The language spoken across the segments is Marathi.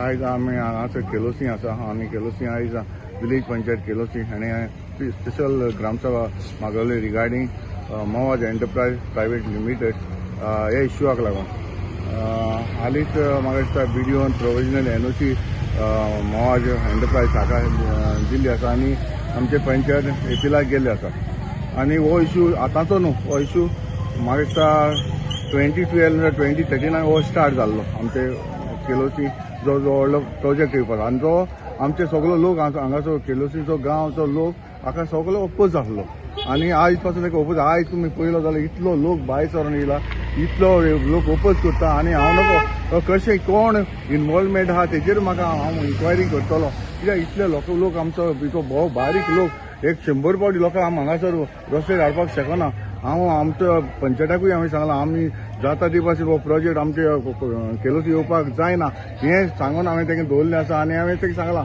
आयज आमी हांगासर केलोसी आसा आनी केलोसी आयज विलेज पंचायत केलोसी हाणें स्पेशल ग्रामसभा मागवली रिगार्डींग मोवाज एंटरप्राइज प्रायवेट लिमिटेड हे इश्यूआक लागून हालींच म्हाका दिसता BDOन प्रोविजनल NOC मोवाज एंटरप्राइज शाखा दिल्ली आसा आनी आमचे पंचायत एपिलाक गेल्ले आसा आनी हो इश्यू आतांचो न्हू हो इश्यू म्हाका दिसता 2012 2013 हो स्टार्ट जाल्लो आमचे केलोसी जो व्हडलो प्रोजेक्ट येवपाचो आनी जो आमचे सगळो लोक हांगासर केलोसीचो गांवचो लोक हाका सगळो ओपोज जाल्लो आनी आयज पासून एक ओपोज आयज तुमी पळयलो जाल्यार इतलो लोक भायर सरून येयला इतलो लोक ओपोज करता आनी हांव नको कशें कोण इनवॉल्वमेंट आहा तेजेर म्हाका हांव इन्क्वायरी करतलो कित्याक इतले लोक आमचो भितर भोव बारीक लोक एक 100 पावटी लोकांक आमी हांगासर रस्ते हाडपाक शकना हांव आमच्या पंचायताकूय हांवें सांगलां आमी जाता ती भाशेन हो प्रोजेक्ट आमचे केलोसी येवपाक जायना हें सांगून हांवें तेंका दवरलें आसा आनी हांवें तेंका सांगलां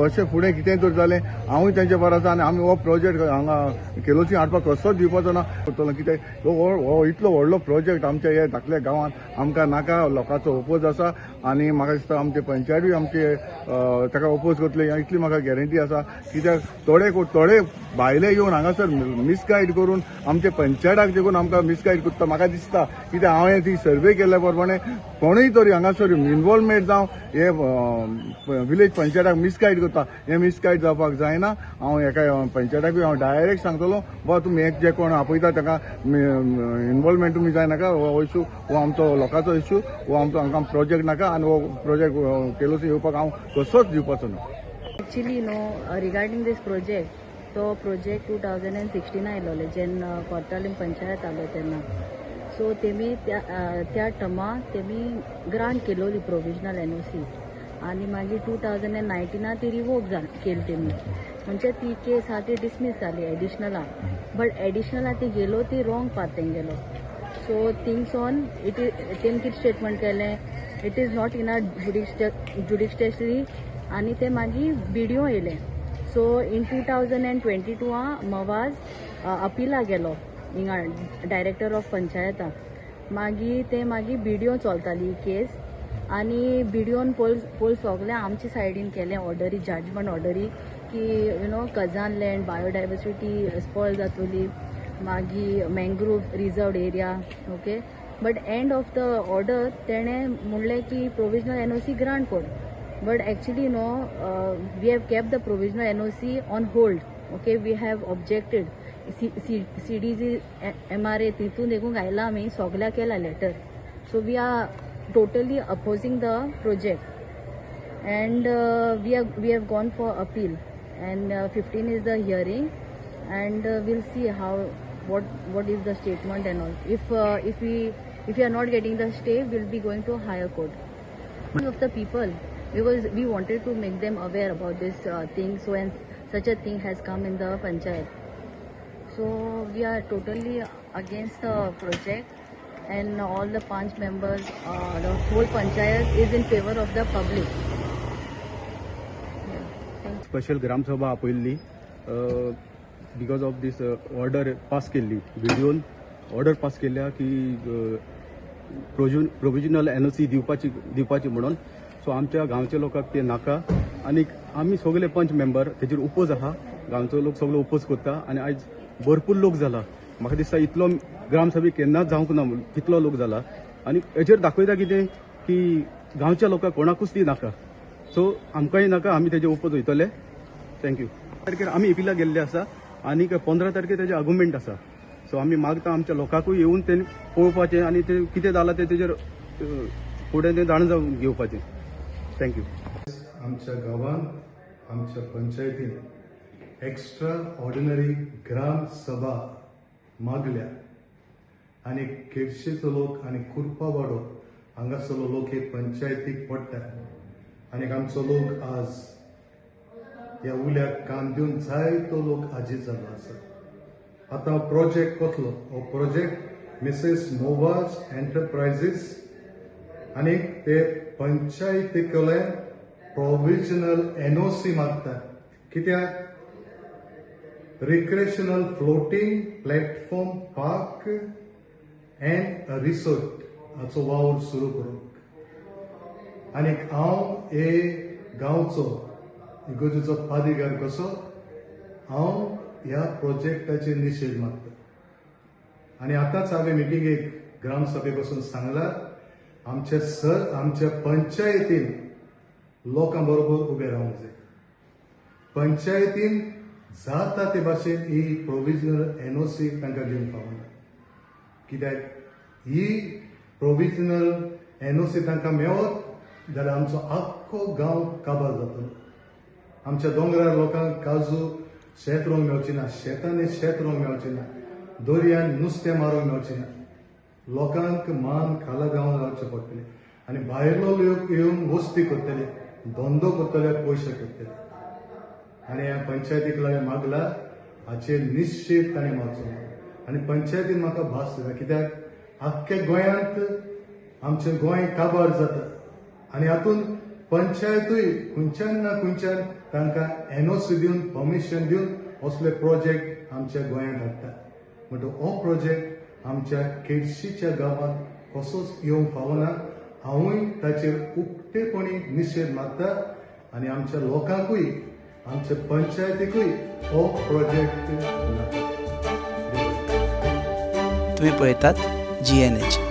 अशें फुडें कितेंय तर जालें हांवूय तेंचे बरो आसा आनी आमी हो प्रोजेक्ट हांगा केलोसी हाडपाक कसोच दिवपाचो ना करतलो कित्याक हो इतलो व्हडलो प्रोजेक्ट आमच्या ह्या धाकल्या गांवांत आमकां नाका लोकांचो ओपोज आसा आनी म्हाका दिसता आमचे पंचायतूय आमचे ताका ओपोज करतले इतली म्हाका गॅरंटी आसा कित्याक थोडे भायले येवन हांगासर मिसगायड करून आमचे पंचायताक देखून आमकां मिसगायड करता म्हाका दिसता कित्याक हांवें ती सर्वे केल्ल्या प्रमाणे कोणूय तरी हांगासर इनवॉल्वमेंट जावं हे विलेज पंचायताक मिसगायड करता हे मिसगायड जावपाक जायना हांव एका पंचायताकूय हांव डायरेक्ट सांगतलो बा तुमी एक जे कोण आपयता ताका इनवॉल्वमेंट तुमी जायनाका हो इश्यू हो आमचो लोकांचो इश्यू हो आमचो हांकां प्रोजेक्ट नाका आनी हो प्रोजेक्ट केलोसी येवपाक हांव कसोच दिवपाचो ना. एक्चुअली रिगार्डिंग दीस प्रोजेक्ट तो प्रोजेक्ट 2016 आयलोले जेन्ना कोर्तालीम पंचायत आलो तेन्ना सो तेमी त्या टर्मा तेमी ग्रांट केलोली प्रोविजनल NOC आनी मागीर 2019 ती रिवोक केली तेमी म्हणजे ती केस आहा ती डिसमीस जाली एडिशनला बट एडिशनला ती गेलो ती रॉंग पाथेन गेलो सो थिंग्स ऑन तेमी कितें स्टेटमेंट केलें it is not in R judiciary आनी ते मागीर BDO येयलें सो इन 2022 मवाज अपिला गेलो हिंगा डायरेक्टर ऑफ पंचायता मागीर ते मागीर BDO चलताली केस आनी BDOन पोल सगलें आमचे सायडीन केलें ऑर्डरी जजमेंट ऑर्डरी की कजान लँड बायोडायवर्सिटी स्पॉयल जातली मागीर mangrove reserved area okay but end of the order तेणें म्हणलें की प्रोविजनल NOC ग्रांट कोर but actually we have kept the provisional NOC on hold okay we have objected CDG MRA तितून देखून घायला आमी सगळ्या केला letter so we are totally opposing the project and we have gone for appeal and 15 is the hearing and we'll see how what is the statement and all if we are not getting the stay we'll be going to higher court of the people because we wanted to make them aware about this thing so and such a thing has come in the panchayat so we are totally against the project and all the 5 members the whole panchayat is in favor of the public. Special gram sabha आपयल्ली because of this order pass केल्ली BDOन ऑर्डर पास केल्या की प्रोविजनल NOC दिवपाची म्हणून सो आमच्या गांवच्या लोकांक ते नाका आनी आमी सगळे 5 मेंबर तेजेर ओपोज आहा गांवचो लोक सगळो ओपोज करता आनी आयज भरपूर लोक जाला म्हाका दिसता इतलो ग्रामसभेक केन्नाच जावंक ना तितलो लोक जाला आनी हेजेर दाखयता कितें की गांवच्या लोकांक कोणाकूच ती नाका सो आमकांय नाका आमी तेजे ओपोज वयतले थँक्यू तारखेर आमी एपिला गेल्ले आसा आनी 15 तारखेर तेजे आर्ग्युमेंट आसा सो आमी मागता आमच्या लोकांकूय येवन ते पळोवपाचें आनी ते कितें जालां ते तेजेर फुडें तें जाण जावन घेवपाचें थँक्यू. आमच्या गांवांत आमच्या पंचायतीन एक्स्ट्रा ऑर्डिनरी ग्राम सभा मागल्या आनी केडशेचो लोक आनी कुर्पावाडो हांगासरलो लोक हे पंचायतीक पडटा आनी आमचो लोक आज ह्या उल्याक काम दिवन जायतो लोक आजीज जाल्लो आसा आतां प्रोजेक्ट कसलो हो प्रोजेक्ट मिसेस मोवाज एंटरप्रायजीस आनी ते पंचायतीकले प्रोविजनल NOC मागतात कित्याक recreational floating platform park and a resort हाचो वावर सुरू करूंक आनी हांव हे गांवचो इगोर्जेचो पाद्रीगार कसो हांव ह्या प्रोजेक्टाचेर निशेध मागता. आनी आतांच हांवें मिटिंगेक ग्रामसभे बसून सांगला आमच्या पंचायतीन लोकां बरोबर उबे रावंक जाय. पंचायतीन जाता ते भाशेन ही प्रोविजनल एनओसी तांकां दिवंक फावना. कित्याक ही प्रोविजनल एनओसी तांकां मेळत जाल्यार आमचो आख्खो गांव काबार जातलो. आमच्या दोंगरार लोकांक काजू शेत रोवंक मेळची ना, शेतांनी शेत रोवंक मेळचें ना, दर्यान नुस्तें मारूंक मेळचें ना. लोकांक मान खाला गांवांत रावचें पडटलें आनी भायलो लोक येवन वस्ती करतले, धंदो करतले, पयशे करतले. आनी ह्या पंचायतीक लागून मागला हाचेर निश्चित ताणें मागचो. आनी पंचायतीन म्हाका भास दिता कित्याक आख्ख्या गोंयांत आमचें गोंय काबार जाता आनी हातूंत पंचायतूय खंयच्यान ना खंयच्यान तांकां एनओसी दिवन परमिशन दिवन असले प्रोजेक्ट आमच्या गोंयांत हाडटा. म्हणटून हो प्रोजेक्ट आमच्या केळशीच्या गांवांत कसोच येवंक फावना. हांवूय ताचेर उक्तेपणी निशेध मागता आनी आमच्या लोकांकूय आमच्या पंचायतीकूय हो प्रोजेक्ट नाका. तुम्ही पळयतात GNH.